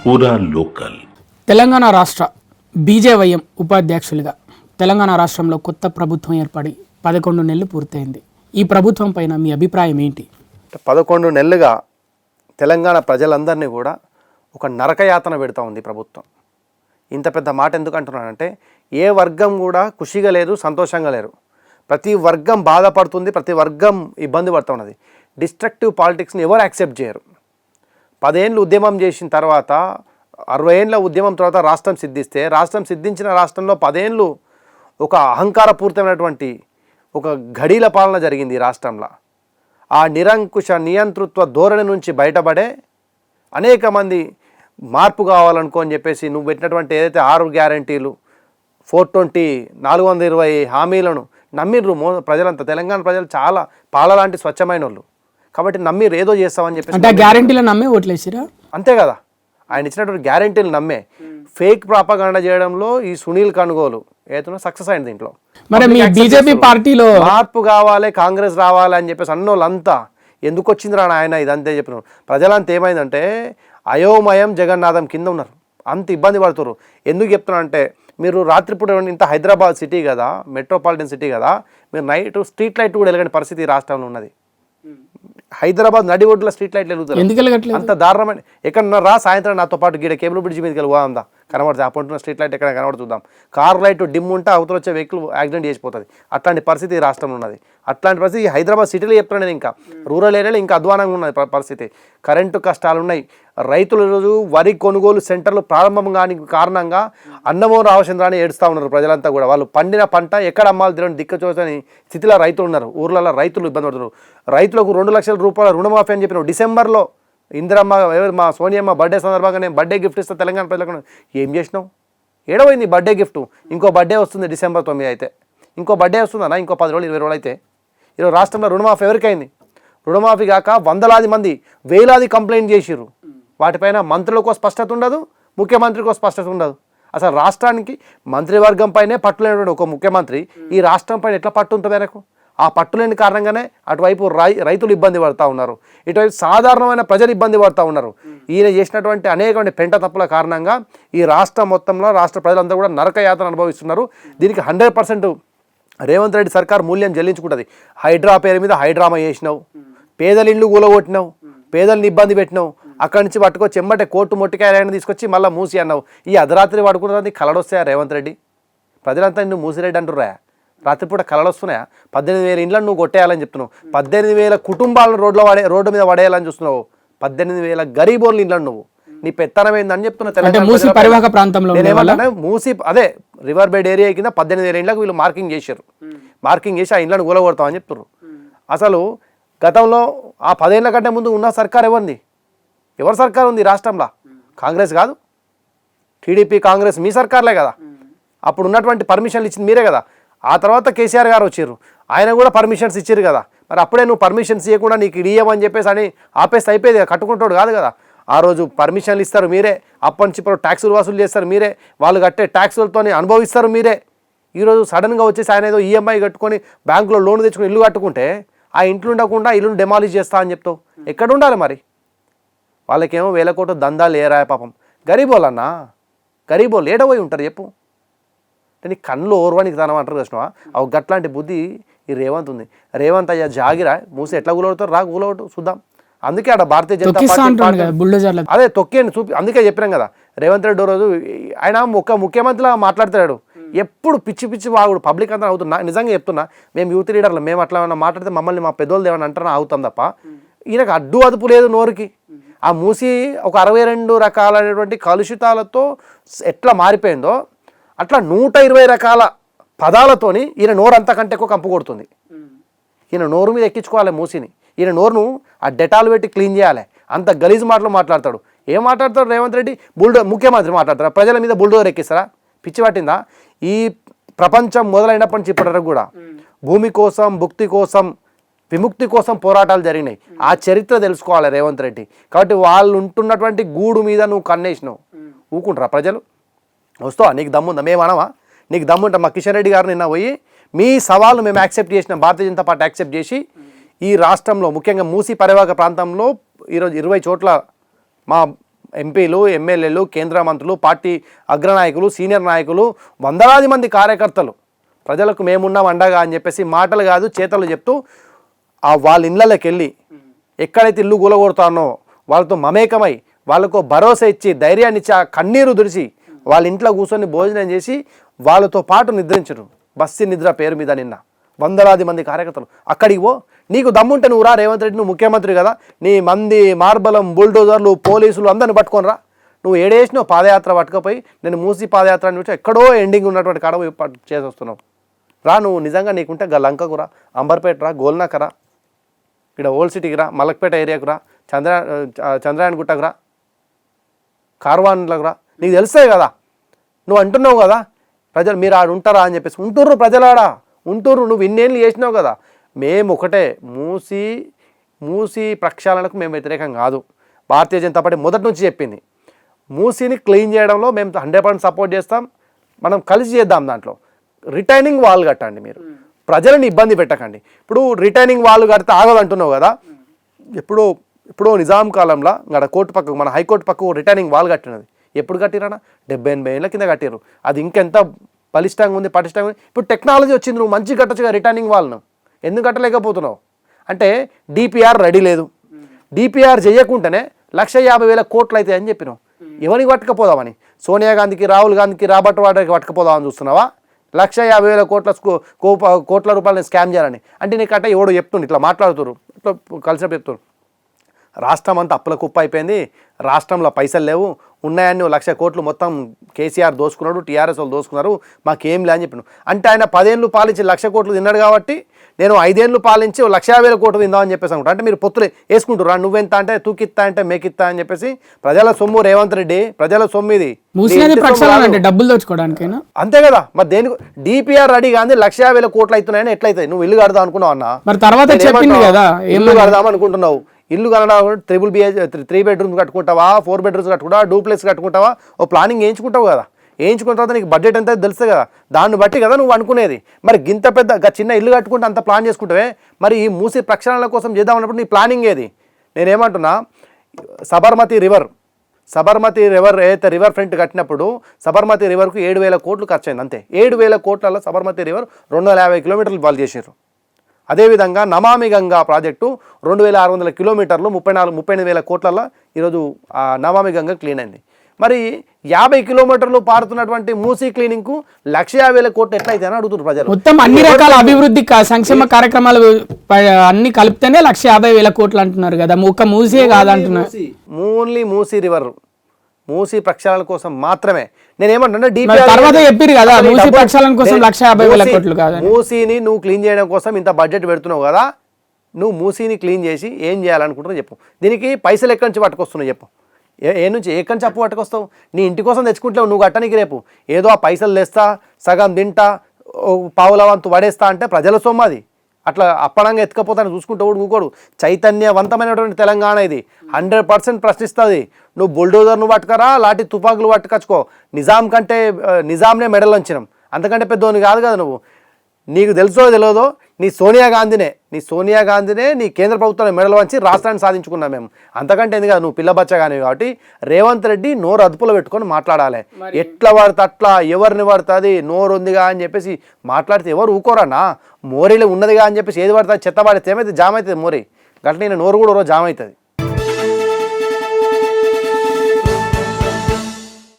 పూరా లోకల్. తెలంగాణ రాష్ట్ర బీజేవైఎం ఉపాధ్యక్షులుగా తెలంగాణ రాష్ట్రంలో కొత్త ప్రభుత్వం ఏర్పడి 11 నెలలు పూర్తయింది. ఈ ప్రభుత్వం పైన మీ అభిప్రాయం ఏంటి? 11 నెలలుగా తెలంగాణ ప్రజలందరినీ కూడా ఒక నరకయాతన పెడతా ఉంది ప్రభుత్వం. ఇంత పెద్ద మాట ఎందుకు అంటున్నానంటే, ఏ వర్గం కూడా ఖుషిగా లేదు, సంతోషంగా లేరు. ప్రతి వర్గం బాధపడుతుంది, ప్రతి వర్గం ఇబ్బంది పడుతూ ఉన్నది. డిస్ట్రక్టివ్ పాలిటిక్స్ని ఎవరు యాక్సెప్ట్ చేయరు. 10 ఏళ్ళు ఉద్యమం చేసిన తర్వాత, 60 ఏళ్ళ ఉద్యమం తర్వాత రాష్ట్రం సిద్ధిస్తే, రాష్ట్రం సిద్ధించిన రాష్ట్రంలో 10 ఏళ్ళు ఒక అహంకారపూరితమైనటువంటి ఒక ఘడీల పాలన జరిగింది ఈ రాష్ట్రంలో. ఆ నిరంకుశ నియంతృత్వ ధోరణి నుంచి బయటపడే అనేక మంది మార్పు కావాలనుకో అని చెప్పేసి నువ్వు పెట్టినటువంటి ఏదైతే 6 గ్యారంటీలు, 420, 420 హామీలను నమ్మిర్రు ప్రజలంతా. తెలంగాణ ప్రజలు చాలా పాలలాంటి స్వచ్ఛమైన వాళ్ళు కాబట్టి నమ్మిర్రు, ఏదో చేస్తామని చెప్పేసి. అంటే గ్యారంటీలు నమ్మే ఓట్లేసిరా? అంతే కదా, ఆయన ఇచ్చినటువంటి గ్యారంటీలు నమ్మే ఫేక్ ప్రాపగాండా చేయడంలో ఈ సునీల్ కనుగోలు ఏదైనా సక్సెస్ అయింది. దీంట్లో మరి మీ బీజేపీ పార్టీలో మార్పు కావాలి, కాంగ్రెస్ రావాలి అని చెప్పేసి అన్నోళ్ళంతా ఎందుకు వచ్చింది రా ఆయన ఇదంతే చెప్పినారు. ప్రజలంతా ఏమైందంటే అయోమయం జగన్నాథం కింద ఉన్నారు, అంత ఇబ్బంది పడుతున్నారు. ఎందుకు చెప్తున్నా అంటే, మీరు రాత్రిపూట ఇంత హైదరాబాద్ సిటీ కదా, మెట్రోపాలిటన్ సిటీ కదా, మీరు నైట్ స్ట్రీట్ లైట్ కూడా వెలగని పరిస్థితి ఈ రాష్ట్రంలో ఉన్నది. హైదరాబాద్ నడి ఒడ్డుల స్ట్రీట్ లైట్లు వెలుగుతారు, అంత దారుణమైన. ఎక్కడన్నా రా సాయంత్రం నాతో పాటు గీడ కేబుల్ బ్రిడ్జ్ మీదకి వెళ్ళి పోదా కనబడుతుంది, ఆ పొంటున్న స్ట్రీట్ లైట్ ఎక్కడ కనబడి చూద్దాం. కార్ లైట్ డిమ్ ఉంటే అవతల వచ్చే వెహికల్ యాక్సిడెంట్ చేసిపోతుంది. అట్లాంటి పరిస్థితి ఈ రాష్ట్రంలో ఉన్నది. అట్లాంటి పరిస్థితి హైదరాబాద్ సిటీలో చెప్తున్నాను. ఇంకా రూరల్ ఏరియాలో ఇంకా అధ్వానంగా ఉన్నది పరిస్థితి. కరెంటు కష్టాలు ఉన్నాయి. రైతుల రోజు వరి కొనుగోలు సెంటర్లు ప్రారంభం కాని కారణంగా అన్నమో రామచంద్రాన్ని ఏడుస్తూ ఉన్నారు ప్రజలంతా కూడా. వాళ్ళు పండిన పంట ఎక్కడ అమ్మాలి తిరగని దిక్కచోచని స్థితిలో రైతులు ఉన్నారు. ఊర్లలో రైతులు ఇబ్బంది పడుతున్నారు. రైతులకు 2 లక్షల రూపాయల రుణమాఫీ అని చెప్పిన డిసెంబర్లో ఇందిరమ్మ మా సోనియమ్మ బర్త్డే సందర్భంగా నేను బర్త్డే గిఫ్ట్ ఇస్తా తెలంగాణ ప్రజలకు. ఏం చేసినావు? ఏడవైంది బర్త్డే గిఫ్ట్? ఇంకో బర్త్డే వస్తుంది డిసెంబర్ 9 అయితే, ఇంకో బర్త్డే వస్తుందన్నా, ఇంకో 10 రోజులు 20 రోజులు అయితే. ఈరోజు రాష్ట్రంలో రుణమాఫీ ఎవరికైంది? రుణమాఫీ కాక వందలాది మంది వేలాది కంప్లైంట్ చేసిర్రు. వాటిపైన మంత్రులకు స్పష్టత ఉండదు, ముఖ్యమంత్రికి స్పష్టత ఉండదు. అసలు రాష్ట్రానికి మంత్రివర్గం పైనే పట్టులేనటువంటి ఒక ముఖ్యమంత్రి ఈ రాష్ట్రం పైన ఎట్లా పట్టు ఉంటుంది ఆయనకు? ఆ పట్టులేని కారణంగానే అటువైపు రైతులు ఇబ్బంది పడుతూ ఉన్నారు, ఇటువైపు సాధారణమైన ప్రజలు ఇబ్బంది పడుతూ ఉన్నారు. ఈయన చేసినటువంటి అనేకమైన పెంట తప్పుల కారణంగా ఈ రాష్ట్రం మొత్తంలో రాష్ట్ర ప్రజలంతా కూడా నరకయాతన అనుభవిస్తున్నారు. దీనికి 100% రేవంత్ రెడ్డి సర్కార్ మూల్యం చెల్లించుకుంటుంది. హైడ్రా పేరు మీద హైడ్రామా చేసినావు, పేదల ఇళ్ళు కూలగొట్టినావు, పేదల్ని ఇబ్బంది పెట్టినావు. అక్కడి నుంచి పట్టుకొచ్చి ఎమ్మటే కోర్టు మొట్టికాయలైనా తీసుకొచ్చి మళ్ళీ మూసి అన్నావు. ఈ అర్ధరాత్రి పడుకున్నది కలడొస్తాయా రేవంత్ రెడ్డి? ప్రజలంతా నువ్వు మూసిరెడ్డి అంటుర్రా? రాత్రిపూట కలలు వస్తున్నాయా? 18,000 ఇండ్లను నువ్వు కొట్టేయాలని చెప్తున్నావు. 18,000 కుటుంబాలను రోడ్డు మీద పడేయాలని చూస్తున్నావు. 18,000 గరీబోళ్ళ ఇండ్లను నువ్వు నీ పెత్తనం ఏందని చెప్తున్నా. మూసి అదే రివర్ బెడ్ ఏరియా కింద 18,000 ఇండ్లకు వీళ్ళు మార్కింగ్ చేశారు. మార్కింగ్ చేసి ఆ ఇండ్లను కూలగొడతామని చెప్తున్నారు. అసలు గతంలో ఆ 10 ఏళ్ల కంటే ముందు ఉన్న సర్కార్ ఎవరిది? ఎవరి సర్కార్ ఉంది రాష్ట్రంలో? కాంగ్రెస్ కాదు, టీడీపీ కాంగ్రెస్ మీ సర్కార్లే కదా. అప్పుడు ఉన్నటువంటి పర్మిషన్లు ఇచ్చింది మీరే కదా. ఆ తర్వాత కేసీఆర్ గారు వచ్చారు, ఆయన కూడా పర్మిషన్స్ ఇచ్చారు కదా. మరి అప్పుడే నువ్వు పర్మిషన్స్ ఇవ్వకుండా నీకు ఇయ్యమని చెప్పేసి అని ఆపేసి అయిపోయేది, కట్టుకుంటాడు కాదు కదా. ఆ రోజు పర్మిషన్లు ఇస్తారు మీరే, అప్పటి నుంచి ఇప్పుడు ట్యాక్సులు వసూలు చేస్తారు మీరే, వాళ్ళు కట్టే ట్యాక్సులతో అనుభవిస్తారు మీరే. ఈరోజు సడన్గా వచ్చేసి ఆయన ఏదో ఈఎంఐ కట్టుకొని బ్యాంకులో లోన్ తెచ్చుకొని ఇల్లు కట్టుకుంటే ఆ ఇంట్లో ఉండకుండా ఇల్లును డెమాలిష్ చేస్తా అని చెప్తావు. ఎక్కడ ఉండాలి మరి? వాళ్ళకేమో 1000 కోట్లు దందాలు ఏరాయ పాపం. గరీబోళ్ళన్నా, గరీబోళ్ళు ఏడపోయి ఉంటారు చెప్పు. నీ కళ్ళు ఓర్వానికి తనం అంటారు కృష్ణవా? అవి గట్లాంటి బుద్ధి ఈ రేవంత్ ఉంది. రేవంత్ అయ్యా జాగిరా మూసి ఎట్లా కూలవుతారు? రా కూలవటు చూద్దాం. అందుకే ఆడ భారతీయ జనతా పార్టీ అదే తొక్కేయండి చూపి. అందుకే చెప్పినాం కదా, రేవంత్ రెడ్డి రోజు ఆయన ఒక ముఖ్యమంత్రిలా మాట్లాడతాడు. ఎప్పుడు పిచ్చి పిచ్చి వాగుడు. పబ్లిక్ అంతా అవుతున్నా, నిజంగా చెప్తున్నా. మేము యూత్ లీడర్లు, మేము అట్లా ఏమన్నా మాట్లాడితే మమ్మల్ని మా పెద్దోళ్ళు ఏమన్నా అంటారా అవుతాం తప్ప ఈయనకు అడ్డు అదుపు లేదు నోరుకి. ఆ మూసి ఒక 62 రకాలైనటువంటి కలుషితాలతో ఎట్లా మారిపోయిందో అట్లా 120 రకాల పదాలతోని ఈయన నోరు అంతకంటే ఎక్కువ కంపు కొడుతుంది. ఈయన నోరు మీద ఎక్కించుకోవాలి మూసిని. ఈయన నోరును ఆ డెటాల్ పెట్టి క్లీన్ చేయాలి. అంత గలీజ్ మాటలు మాట్లాడతాడు. ఏం మాట్లాడతాడు రేవంత్ రెడ్డి? ముఖ్యమంత్రి మాట్లాడతారా? ప్రజల మీద బుల్డోజర్ ఎక్కిస్తారా? పిచ్చి పట్టిందా? ఈ ప్రపంచం మొదలైనప్పటి నుంచి ఇప్పటి వరకు కూడా భూమి కోసం, భుక్తి కోసం, విముక్తి కోసం పోరాటాలు జరిగినాయి. ఆ చరిత్ర తెలుసుకోవాలి రేవంత్ రెడ్డి. కాబట్టి వాళ్ళు ఉంటున్నటువంటి గూడు మీద నువ్వు కన్నేసినావు, ఊకుంటారా ప్రజలు? వస్తావా? నీకు దమ్ముందా? మేమనవా? నీకు దమ్ముంటా? మా కిషన్ రెడ్డి గారు నిన్న పోయి మీ సవాళ్ళు మేము యాక్సెప్ట్ చేసినాం, భారతీయ జనతా పార్టీ యాక్సెప్ట్ చేసి ఈ రాష్ట్రంలో ముఖ్యంగా మూసీ పరివాహక ప్రాంతంలో ఈరోజు 20 చోట్ల మా ఎంపీలు, ఎమ్మెల్యేలు, కేంద్ర మంత్రులు, పార్టీ అగ్రనాయకులు, సీనియర్ నాయకులు, వందలాది మంది కార్యకర్తలు ప్రజలకు మేమున్నాం అండగా అని చెప్పేసి మాటలు కాదు చేతలు చెప్తూ వాళ్ళ ఇళ్ళకి వెళ్ళి ఎక్కడైతే ఇల్లు కూలగొడతానో వాళ్ళతో మమేకమై వాళ్ళకు భరోసా ఇచ్చి ధైర్యాన్ని ఇచ్చి ఆ కన్నీరు దుడిచి వాళ్ళ ఇంట్లో కూర్చొని భోజనం చేసి వాళ్ళతో పాటు నిద్రించరు. బస్సి నిద్ర పేరు మీద నిన్న వందలాది మంది కార్యకర్తలు అక్కడికి పో. నీకు దమ్ముంటే నువ్వు రా రేవంత్ రెడ్డి, నువ్వు ముఖ్యమంత్రి కదా, నీ మంది మార్బలం బుల్డోజర్లు పోలీసులు అందరిని పట్టుకొని రా. నువ్వు ఏడేసినావు పాదయాత్ర పట్టుకపోయి నేను మూసి పాదయాత్ర అని ఎక్కడో ఎండింగ్ ఉన్నటువంటి కాడ చేసి వస్తున్నావు. రా నువ్వు నిజంగా నీకుంటే లంకకు రా, అంబర్పేట రా, గోల్నాక రా, ఇక్కడ ఓల్డ్ సిటీకి రా, మలక్పేట ఏరియాకు రా, చంద్రాయణ గుట్టకు రా, కార్వాన్లకు రా. నీకు తెలుస్తాయి కదా, నువ్వు అంటున్నావు కదా ప్రజలు మీరు ఆడ ఉంటారా అని చెప్పేసి. ఉంటుర్రు ప్రజలాడా, ఉంటుర్రు. నువ్వు ఇన్నేళ్ళు చేసినావు కదా. మేము ఒకటే మూసి ప్రక్షాళనకు మేము వ్యతిరేకం కాదు. భారతీయ జనతా పార్టీ మొదటి నుంచి చెప్పింది మూసీని క్లీన్ చేయడంలో మేము 100% సపోర్ట్ చేస్తాం. మనం కలిసి చేద్దాం. దాంట్లో రిటైనింగ్ వాల్ కట్టండి, మీరు ప్రజలను ఇబ్బంది పెట్టకండి. ఇప్పుడు రిటైనింగ్ వాల్ కడితే ఆగదంటున్నావు కదా. ఎప్పుడో నిజాం కాలంలో ఇక్కడ కోర్టు పక్కకు మన హైకోర్టు పక్కకు రిటైనింగ్ వాల్ కట్టినది. ఎప్పుడు కట్టిరానా? 70-80 ఏళ్ళ కింద కట్టారు. అది ఇంకెంత పటిష్టంగా ఉంది. ఇప్పుడు టెక్నాలజీ వచ్చింది, నువ్వు మంచి కట్టచ్చుగా రిటైనింగ్ వాల్ను. ఎందుకు కట్టలేకపోతున్నావు అంటే డిపిఆర్ రెడీ లేదు. డిపిఆర్ చేయకుండానే 150,000 కోట్లు అయితే అని చెప్పినావు. ఎవరికి పట్టుకపోదామని? సోనియా గాంధీకి, రాహుల్ గాంధీకి, రాబర్ట్ వాడ్రాకి పట్టుకపోదామని చూస్తున్నావా? 150,000 కోట్ల రూపాయలని స్కామ్ చేయాలని అంటే నీకంటే ఎవడో చెప్తుండు, ఇట్లా మాట్లాడుతున్నారు, ఇట్లా కలిసినప్పుడు చెప్తున్నారు రాష్ట్రం అంతా అప్పుల కుప్ప అయిపోయింది, రాష్ట్రంలో పైసలు లేవు, ఉన్నాయని 1,00,000 కోట్లు మొత్తం కేసీఆర్ దోసుకున్నాడు, టీఆర్ఎస్ వాళ్ళు దోసుకున్నారు, మాకేం లే అని చెప్పిన. అంటే ఆయన 10 ఏళ్ళు పాలించి 1,00,000 కోట్లు తిన్నాడు కాబట్టి నేను 5 ఏళ్ళు పాలించి 1,50,000 కోట్లు తిందామని చెప్పేసి అనుకుంటా. అంటే మీరు పొత్తులు వేసుకుంటారు, నువ్వెంత అంటే తూకిత్తా అంటే మేకిత్తా అని చెప్పేసి. ప్రజల సొమ్ము రేవంత్ రెడ్డి, ప్రజల సొమ్ము ఇది, డబ్బులు దోచుకోవడానికి అంతే కదా. మరి దేనికి డిపిఆర్ రెడీ కానీ 1,50,000 కోట్లు అవుతున్నాయని ఎట్లయితాయి? నువ్వు ఇల్లు కడదాం అనుకున్నావు అన్న, ఇల్లు కడదాం అనుకుంటున్నావు. ఇల్లు కనడా 3 బెడ్రూమ్స్ కట్టుకుంటావా, 4 బెడ్రూమ్స్ కట్టుకుంటావా, డూప్లెక్స్ కట్టుకుంటావా, ఓ ప్లానింగ్ వేయించుకుంటావు కదా. వేయించుకున్న తర్వాత నీకు బడ్జెట్ ఎంత తెలుస్తుంది కదా, దాన్ని బట్టి కదా నువ్వు అనుకునేది. మరి గింత పెద్ద చిన్న ఇల్లు కట్టుకుంటే అంత ప్లాన్ చేసుకుంటావే, మరి ఈ మూసి ప్రక్షాళన కోసం చేద్దామన్నప్పుడు నీ ప్లానింగ్ ఏది? నేనేమంటున్నా, సబర్మతి రివర్ ఏదైతే రివర్ ఫ్రంట్ కట్టినప్పుడు సబర్మతి రివర్కు 7,000 కోట్లు ఖర్చు అయింది అంతే. 7,000 కోట్లలో సబర్మతి రివర్ 250 కిలోమీటర్లు బాల్ చేసారు. అదేవిధంగా నమామి గంగా ప్రాజెక్టు 2,600 కిలోమీటర్లు 38,000 కోట్లలో ఈరోజు నమామి గంగా క్లీన్ అయింది. మరి 50 కిలోమీటర్లు పారుతున్నటువంటి మూసీ క్లీనింగ్కు 1,50,000 కోట్లు ఎట్లయితే అని అడుగుతున్నారు ప్రజలు. మొత్తం అన్ని రకాల అభివృద్ధి సంక్షేమ కార్యక్రమాలు అన్ని కలిపితేనే 150,000 కోట్లు అంటున్నారు కదా, ఒక్క మూసీ కాదంటున్నారు. ఓన్లీ మూసీ రివర్, మూసీ ప్రక్షాళన కోసం మాత్రమే. నేనేమంటున్నా మూసీని నువ్వు క్లీన్ చేయడం కోసం ఇంత బడ్జెట్ పెడుతున్నావు కదా, నువ్వు మూసీని క్లీన్ చేసి ఏం చేయాలనుకుంటున్నావు చెప్పు. దీనికి పైసలు ఎక్కడి నుంచి పట్టుకొస్తున్నావు చెప్పు. ఎక్కడి నుంచి అప్పు పట్టుకొస్తావు? నీ ఇంటి కోసం తెచ్చుకుంటావు నువ్వు కట్టనికి. రేపు ఏదో ఆ పైసలు తెస్తా, సగం తింటా, పావులవంతు పడేస్తా అంటే ప్రజల సొమ్ము అది. అట్లా అప్పడంగా ఎత్తుకపోతాను చూసుకుంటూ ఊడుకోడు. చైతన్యవంతమైనటువంటి తెలంగాణ ఇది. 100% ప్రశ్నిస్తుంది. నువ్వు బుల్డోజర్ను పట్టుకరా, లాంటి తుపాకులు పట్టుకొచ్చుకో. నిజాంనే మెడల్ వంచినాం, అంతకంటే పెద్దోని కాదు కదా నువ్వు. నీకు తెలుసో తెలియదో నీ సోనియా గాంధీనే నీ కేంద్ర ప్రభుత్వాన్ని మెడలు వంచి రాష్ట్రాన్ని సాధించుకున్నాం మేము. అంతకంటే ఎందుకు కదా నువ్వు పిల్లబచ్చగానే. కాబట్టి రేవంత్ రెడ్డి నోరు అదుపులో పెట్టుకొని మాట్లాడాలి. ఎట్లా పడితే అట్లా ఎవరిని పడుతుంది నోరు ఉందిగా అని చెప్పేసి మాట్లాడితే ఎవరు ఊకోరన్నా. మోరీలో ఉన్నదిగా అని చెప్పేసి ఏది పడుతుంది చెత్త పడితే ఏమైతే జామ్ అవుతుంది మోరీ. గట్ల నేను నోరు కూడా జామ్ అవుతుంది.